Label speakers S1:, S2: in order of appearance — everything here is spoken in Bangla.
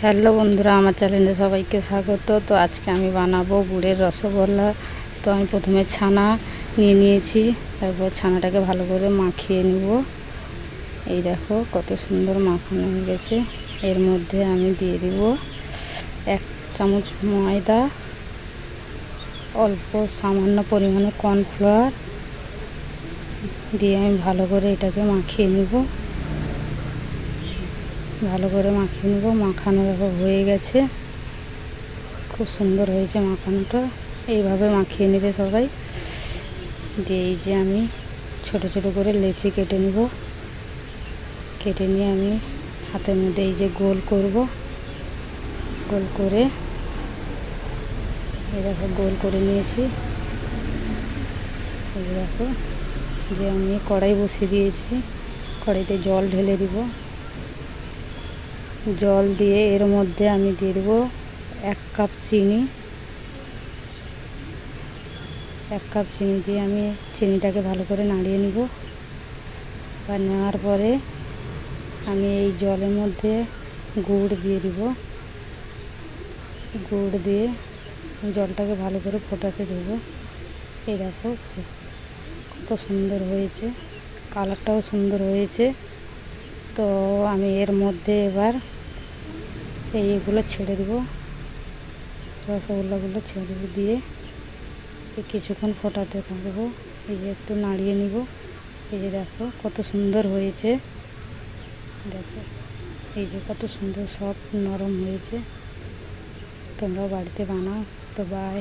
S1: হ্যালো বন্ধুরা, আমার চ্যানেলে সবাইকে স্বাগত। তো আজকে আমি বানাবো গুড়ের রসগোল্লা। তো আমি প্রথমে ছানা নিয়ে নিয়েছি, তারপর ছানাটাকে ভালো করে মাখিয়ে নিব। এই দেখো কত সুন্দর মাখানো হয়ে গেছে। এর মধ্যে আমি দিয়ে দিব 1 চামচ ময়দা, অল্প সামান্য পরিমাণে কর্নফ্লাওয়ার দিয়ে আমি ভালো করে এটাকে মাখিয়ে নিব। ভালো করে মাখিয়ে নেব। মাখানো দেখো হয়ে গেছে, খুব সুন্দর হয়েছে মাখানোটা। এইভাবে মাখিয়ে নেবে সবাই। দিয়ে এই যে আমি ছোট ছোট করে লেচি কেটে নেব। কেটে নিয়ে আমি হাতের মধ্যে এই যে গোল করব। গোল করে এই দেখো গোল করে নিয়েছি। এই দেখো যে আমি কড়াই বসিয়ে দিয়েছি, কড়াইতে জল ঢেলে দিব। জল দিয়ে এর মধ্যে আমি দিয়ে দেবো 1 কাপ চিনি। 1 কাপ চিনি দিয়ে আমি চিনিটাকে ভালো করে নাড়িয়ে নিব। আর নেওয়ার পরে আমি এই জলের মধ্যে গুড় দিয়ে দিব। গুড় দিয়ে জলটাকে ভালো করে ফোটাতে দেব। এই দেখো কত সুন্দর হয়েছে, কালারটাও সুন্দর হয়েছে। তো আমি এর মধ্যে এবার এইগুলো ছেড়ে দেব, রসগোল্লাগুলো ছেড়ে দেবো। দিয়ে কিছুক্ষণ ফোটাতে থাকবো। এই যে একটু নাড়িয়ে নিব। এই যে দেখো কত সুন্দর হয়েছে। দেখো এই যে কত সুন্দর সফট নরম হয়েছে। তোমরাও বাড়িতে বানাও। তো বাই।